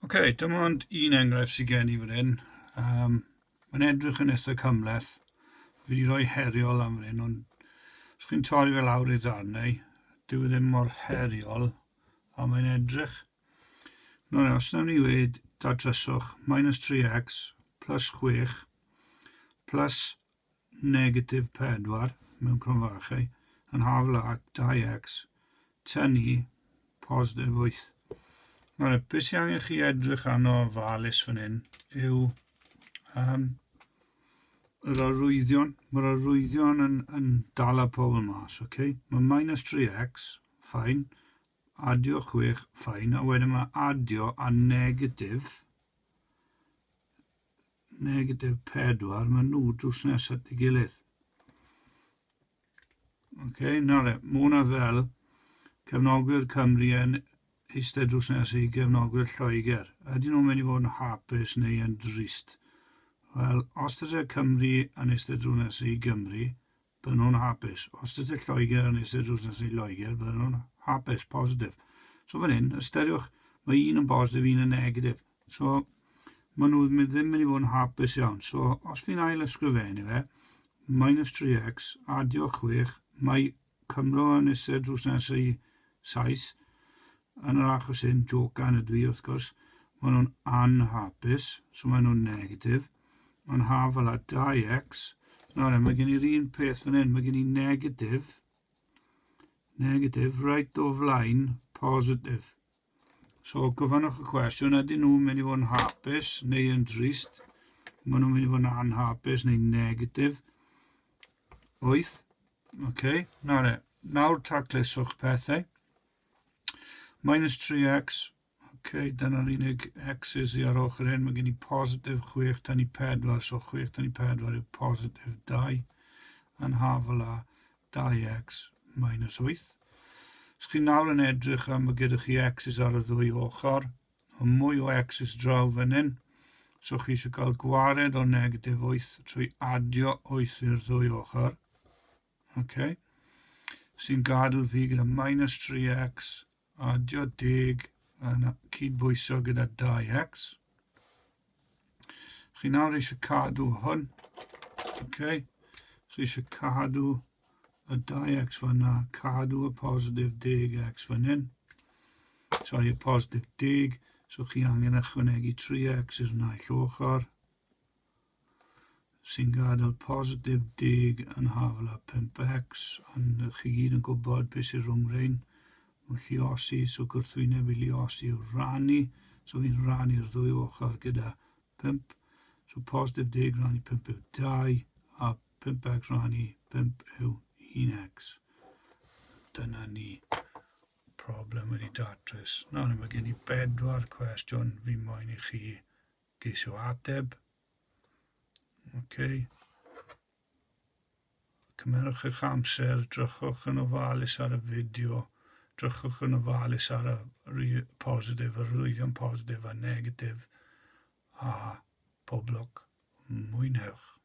Okay, dyma ond un enghraifft sydd gen i fan hyn. Mae'n edrych yn eitha cymhleth. Fi wedi rhoi heriol am fan hyn, ond os chi'n torri fe lawr i'r ddarnau, dyw e ddim mor heriol, a mae'n edrych. Nawr, os nawn ni wedi datryswch -3x plus 6 plus negatif 4 mewn cronfachau yn hafel ag 2x tynnu positif 8. Nawr, beth sy'n angen chi edrych arno ofalus fan hyn yw yr arwyddion. Mae'r arwyddion yn dala pobl mas, okay? Mae -3x, ffain, adio 6, ffain, a wedyn mae adio a negatif 4, mae nhw drws nes at ei gilydd. Okay, nawr, mae hwnna fel cefnogwyr Cymru yn eistedd drws nes i gefnogwyr Lloegr. Ydyn nhw'n mynd i fod yn hapus neu yn drist? Wel, os dyna Cymru yn eistedd drws nes i Gymru, bydden nhw'n hapus. Os dyna Lloegr yn eistedd drws nes i Lloegr, bydden nhw'n hapus, positif. So fan hyn, ystyriwch, mae un yn positif, un yn negatif. So, maen nhw ddim mynd i fod yn hapus iawn. So, os fi'n ail ysgrifennu fe, -3x, adio 6, mae Cymru yn eistedd drws nes i Saes, yn yr achos hyn, jocan ydw i wrth gwrs, maen nhw'n anhapus, so maen nhw'n negatif, yn hafel a 2x. Nawr, mae gen i'r un peth fan hyn, mae gen i negatif, right o flaen, positif. So, gofynnwch y cwestiwn, ydyn nhw'n mynd i fod yn hapus neu yn drist? Maen nhw'n mynd i fod yn anhapus neu negatif. 8. Okay. Nawr tacluswch pethau. -3x, okay, dyna'r unig x's i ar ochr hyn, mae gen i positif 6 tynnu 4, so 6 tynnu 4 yw positif 2, yn hafel a 2x -8. Os chi nawr yn edrych am mae gyda chi x's ar y ddwy ochr, mwy o x's draw fan hyn, so chi eisiau cael gwared o negatif 8 trwy adio 8 i'r ddwy ochr. Okay. Sy'n gadael fi gyda -3x, adio 10 yn cydbwyso gyda 2x. Chi nawr eisiau cadw hwn. Okay. Chi eisiau cadw y 2x fyna, cadw y positif 10x fan hyn. Sorry, y positif 10, so chi angen ychwanegu 3x i'r naill ochr. Sy'n gadael positif 10 yn hafel a 5x, ond chi gyd yn gwybod beth sy'n rhwng rhain. Mae lluosi, so gwrthwyneb i lluosi yw rannu, so fi'n rannu'r ddwy ochr gyda 5. So positif 10 rannu 5 yw 2, a 5x rannu 5 yw 1x. Dyna ni problem wedi datrys. Nawr, mae gen i 4 cwestiwn fi moyn i chi geisio ateb. Okay. Cymerwch eich amser, drychwch yn ofalus ar y fideo, drychwch yn ofalus ar y positif, y rwyddion positif a negatif, a pob lwc, mwynhewch.